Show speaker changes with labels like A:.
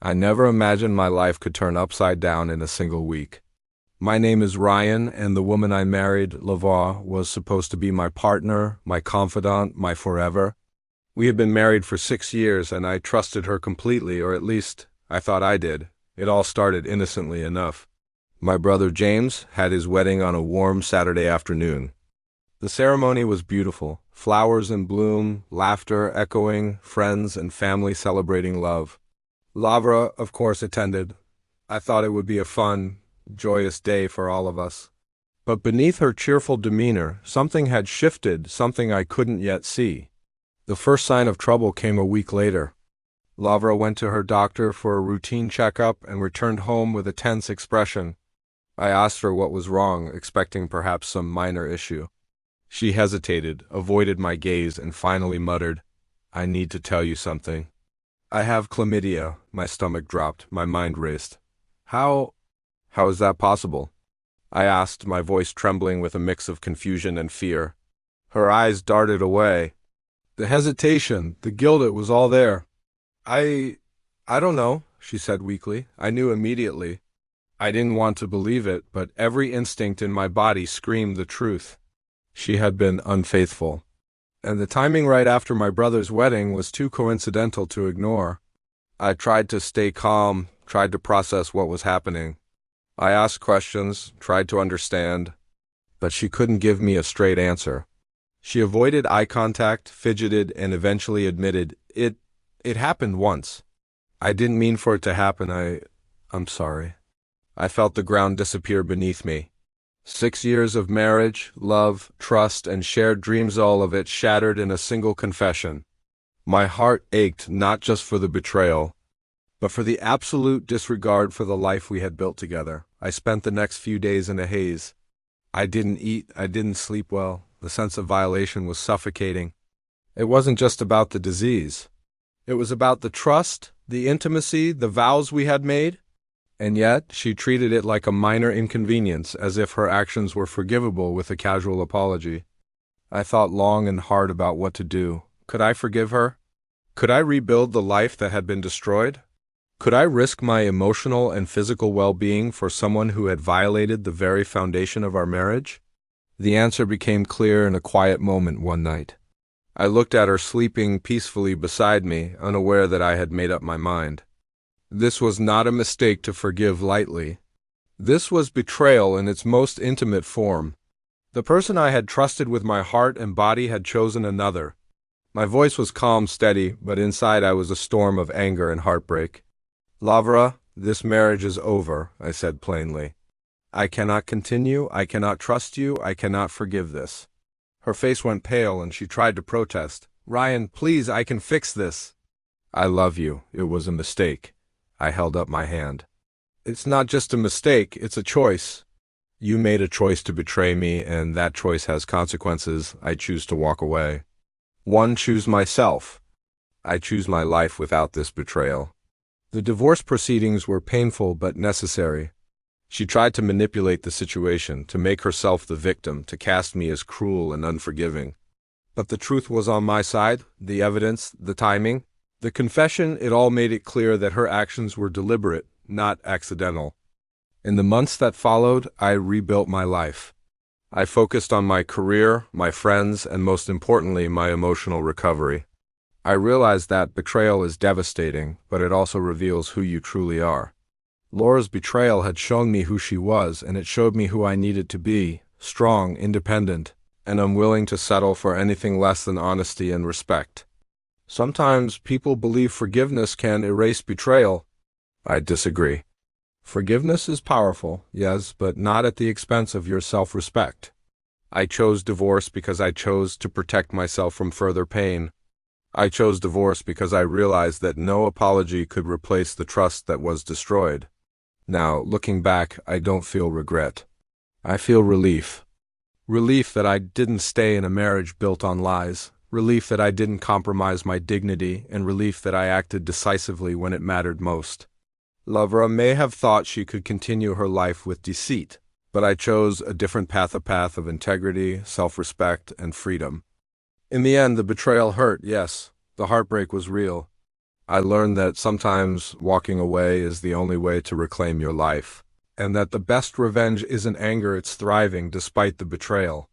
A: I never imagined my life could turn upside down in a single week. My name is Ryan, and the woman I married, Lavar, was supposed to be my partner, my confidant, my forever. We had been married for 6 years, and I trusted her completely, or at least I thought I did. It all started innocently enough. My brother James had his wedding on a warm Saturday afternoon. The ceremony was beautiful, flowers in bloom, laughter echoing, friends and family celebrating love. Lavra, of course, attended. I thought it would be a fun, joyous day for all of us. But beneath her cheerful demeanor, something had shifted, something I couldn't yet see. The first sign of trouble came a week later. Lavra went to her doctor for a routine checkup and returned home with a tense expression. I asked her what was wrong, expecting perhaps some minor issue. She hesitated, avoided my gaze, and finally muttered, "I need to tell you something." "I have chlamydia." My stomach dropped, my mind raced. How is that possible?" I asked, my voice trembling with a mix of confusion and fear. Her eyes darted away. The hesitation, the guilt, it was all there. I don't know," she said weakly. I knew immediately. I didn't want to believe it, but every instinct in my body screamed the truth. She had been unfaithful. And the timing right after my brother's wedding was too coincidental to ignore. I tried to stay calm, tried to process what was happening. I asked questions, tried to understand, but she couldn't give me a straight answer. She avoided eye contact, fidgeted, and eventually admitted, It happened once. I didn't mean for it to happen. I'm sorry." I felt the ground disappear beneath me. 6 years of marriage, love, trust, and shared dreams, all of it shattered in a single confession. My heart ached not just for the betrayal, but for the absolute disregard for the life we had built together. I spent the next few days in a haze. I didn't eat, I didn't sleep well. The sense of violation was suffocating. It wasn't just about the disease. It was about the trust, the intimacy, the vows we had made. And yet, she treated it like a minor inconvenience, as if her actions were forgivable with a casual apology. I thought long and hard about what to do. Could I forgive her? Could I rebuild the life that had been destroyed? Could I risk my emotional and physical well-being for someone who had violated the very foundation of our marriage? The answer became clear in a quiet moment one night. I looked at her sleeping peacefully beside me, unaware that I had made up my mind. This was not a mistake to forgive lightly. This was betrayal in its most intimate form. The person I had trusted with my heart and body had chosen another. My voice was calm, steady, but inside I was a storm of anger and heartbreak. "Lavra, this marriage is over," I said plainly. "I cannot continue, I cannot trust you, I cannot forgive this." Her face went pale and she tried to protest. "Ryan, please, I can fix this." "I love you. It was a mistake." I held up my hand. "It's not just a mistake, it's a choice. You made a choice to betray me, and that choice has consequences. I choose to walk away. Choose myself. I choose my life without this betrayal." The divorce proceedings were painful but necessary. She tried to manipulate the situation, to make herself the victim, to cast me as cruel and unforgiving. But the truth was on my side, the evidence, the timing. The confession, it all made it clear that her actions were deliberate, not accidental. In the months that followed, I rebuilt my life. I focused on my career, my friends, and most importantly, my emotional recovery. I realized that betrayal is devastating, but it also reveals who you truly are. Laura's betrayal had shown me who she was, and it showed me who I needed to be: strong, independent, and unwilling to settle for anything less than honesty and respect. Sometimes people believe forgiveness can erase betrayal. I disagree. Forgiveness is powerful, yes, but not at the expense of your self-respect. I chose divorce because I chose to protect myself from further pain. I chose divorce because I realized that no apology could replace the trust that was destroyed. Now, looking back, I don't feel regret. I feel relief. Relief that I didn't stay in a marriage built on lies. Relief that I didn't compromise my dignity, and relief that I acted decisively when it mattered most. Lavra may have thought she could continue her life with deceit, but I chose a different path, a path of integrity, self-respect, and freedom. In the end, the betrayal hurt, yes. The heartbreak was real. I learned that sometimes walking away is the only way to reclaim your life, and that the best revenge isn't anger, it's thriving despite the betrayal.